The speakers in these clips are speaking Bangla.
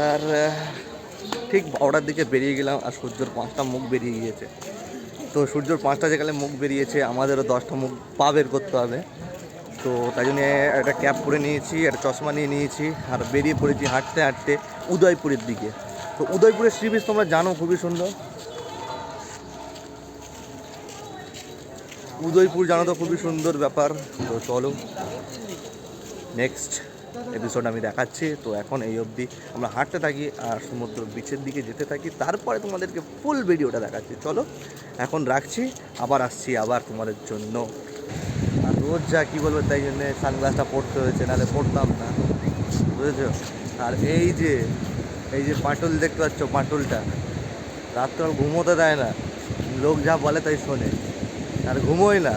আর ঠিক 12টার দিকে বেরিয়ে গেলাম, আর সূর্যর 5টা মুখ বেরিয়ে গিয়েছে। তো সূর্যর 5টা যেখানে মুখ বেরিয়েছে, আমাদেরও 10টা মুখ পা বের করতে হবে। তো তাই জন্য একটা ক্যাপ পরে নিয়েছি, একটা চশমা নিয়ে নিয়েছি, আর বেরিয়ে পড়েছি হাঁটতে হাঁটতে উদয়পুরের দিকে। তো উদয়পুরের সি বিচ তোমরা জানো, খুবই সুন্দর। উদয়পুর জানো তো, খুবই সুন্দর ব্যাপার। তো চলো নেক্সট এপিসোড আমি দেখাচ্ছি। তো এখন এই অবধি আমরা হাঁটতে থাকি আর সমুদ্র বিচের দিকে যেতে থাকি, তারপরে তোমাদেরকে ফুল ভিডিওটা দেখাচ্ছি। চলো এখন রাখছি, আবার আসছি আবার তোমাদের জন্য। আর রোজ যা কী বলবো, তাই জন্যে সানগ্লাসটা পড়তে হয়েছে, নাহলে পড়তাম না, বুঝেছো। আর এই যে পাটুল দেখতে পাচ্ছ, পাটুলটা রাত্রে ঘুমোতে দেয় না, লোক যা বলে তাই শোনে, আর ঘুমোই না,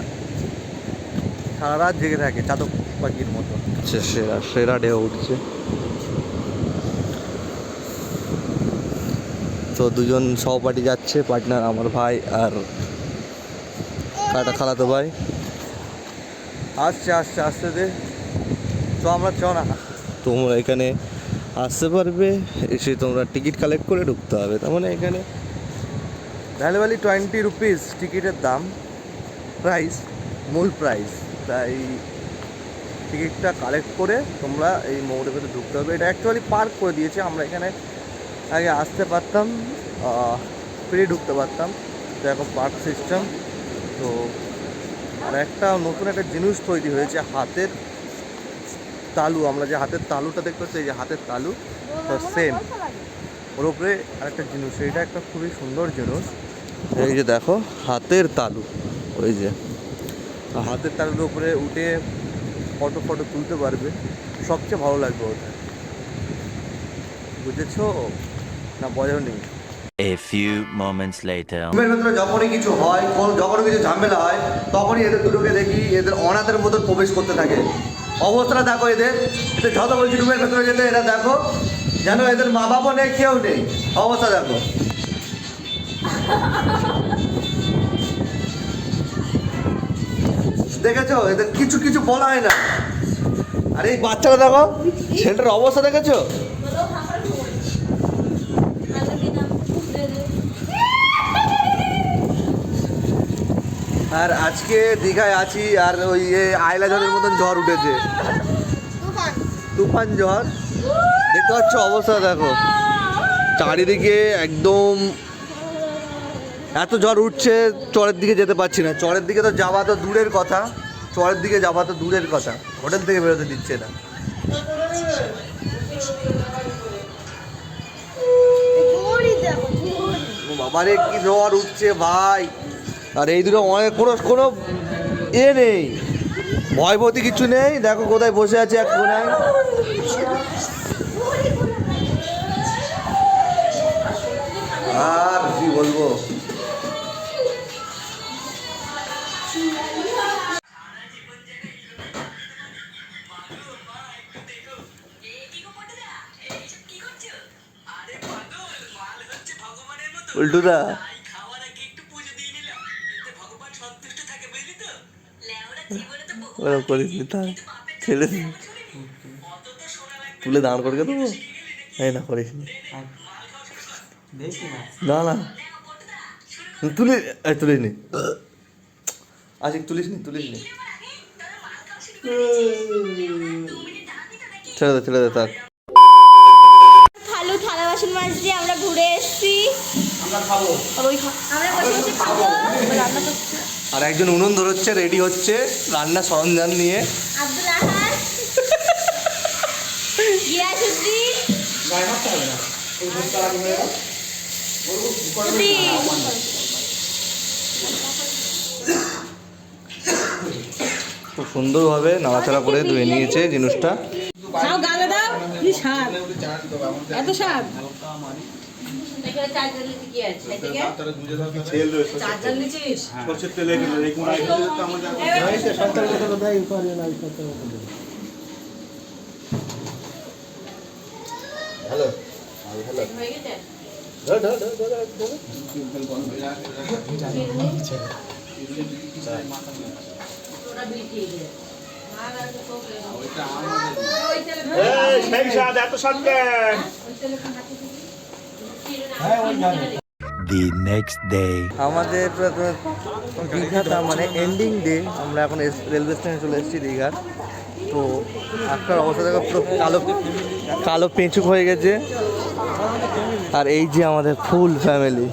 সারা রাত জেগে থাকে চাতক পাখির মতো। সেরা সেরা ঢেউ উঠছে। তো দুজন সহপাঠী যাচ্ছে, পার্টনার আমার ভাই আর কাটা খালাতো ভাই আসছে আসছে আসতে দে। তো আমরা চ না, তোমরা এখানে আসতে পারবে, এসে তোমরা টিকিট কালেক্ট করে ঢুকতে হবে। তার মানে এখানে ভ্যালুয়ালি 20 রুপিস টিকিটের দাম, প্রাইস, মূল প্রাইস। তাই টিকিটটা কালেক্ট করে তোমরা এই মোড়ের ভেতরে ঢুকতে হবে। এটা অ্যাকচুয়ালি পার্ক করে দিয়েছে, আমরা এখানে আগে আসতে পারতাম, ফ্রি ঢুকতে পারতাম, তো এখন পার্ক সিস্টেম। তো আর একটা নতুন একটা জিনিস তৈরি হয়েছে, হাতের তালু। আমরা যে হাতের তালুটা দেখতে পাচ্ছি, এই যে হাতের তালু, তো সেম ওর উপরে আরেকটা জিনিস, এইটা একটা খুবই সুন্দর জিনিস। এই যে দেখো হাতের তালু, ওই যে হাতের তালুর উপরে উঠে ফটো তুলতে পারবে, সবচেয়ে ভালো লাগবে ওটা, বুঝেছো না বোঝোনি? A few moments later. রুমের ভেতরে যখনই কিছু হয়, যখনই কিছু ঝামেলা হয়, তখনই এদের দুটোকে দেখি এদের অনাথের মতো প্রবেশ করতে থাকে। অবস্থাটা দেখো এদের, যত বলছি রুমের ভেতরে যেতে, এরা দেখো যেন এদের মা বাবা নেই, কেউ নেই, অবস্থা দেখো। দেখেছো, এদের কিছু কিছু বলা হয় না। আর এই বাচ্চাটা দেখো, ছেলেটার অবস্থা দেখেছো? আর আজকে দীঘায় আছি, আর ওই আয়লা ঝড়ের মতন ঝড় উঠেছে, তুফান ঝড়। দেখতে পাচ্ছ অবস্থা দেখো, চারিদিকে একদম এত ঝড় উঠছে, চরের দিকে যেতে পারছি না। চরের দিকে তো যাওয়া তো দূরের কথা, চরের দিকে যাওয়া তো দূরের কথা, হোটেল থেকে বেরোতে দিচ্ছে না। বাবারে কি ঝড় উঠছে ভাই! আর এই দুটো অনেক কোনো এ নেই, ভয়ভূতি কিছু নেই। দেখো কোথায় বসে আছে এক কোনায়। আর কি বলবো, উল্টুদা ওরকম করিস নি, তা ছেলে তুলে দাঁড় করে দেবো, এই না করিস নি, না না তুলিস নি, আশিক তুলিস নি ছেড়ে দে তার। থালা বাসন মাছ দিয়ে আমরা ঘুরে এসেছি, আমরা বসে বসে খাবো। আর একজন উনুন ধরছে, রেডি হচ্ছে রান্না সরঞ্জাম নিয়ে। আব্দুল আহাদ, গিয়াসুদ্দিন, খুব সুন্দরভাবে নাড়াচাড়া করে ধুয়ে নিয়েছে জিনিসটা। এত স্বাদ। সেই স্বাদ এত স্বাদ কেন? The next day. আমাদের দীঘাটা মানে এন্ডিং ডে, আমরা এখন রেলওয়ে স্টেশনে চলে এসেছি দীঘার। তো আজকাল অবস্থা দেখো পুরো কালো কালো পেঁচুক হয়ে গেছে। আর এই যে আমাদের ফুল ফ্যামিলি।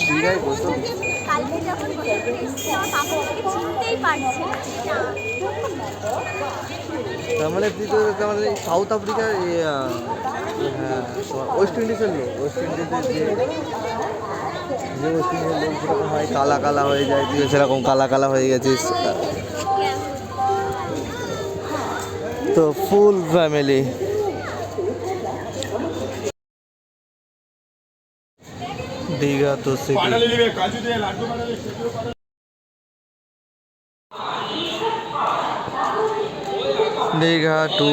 দীঘায় বসো। কালকে যখন এসেছি আমার পাপা আমাকে চিনতেই পারছে না। তার মানে তুই তো তার মানে সাউথ আফ্রিকার হ্যাঁ তোমার ওয়েস্ট ইন্ডিজের লোক। ওয়েস্ট ইন্ডিজের যে ওয়েস্ট ইন্ডিজের লোক যেরকম হয় কালা কালা হয়ে যায়, তুই সেরকম কালা কালা হয়ে গেছিস। তো ফুল ফ্যামিলি। দীঘা তো সিটি। দীঘা টু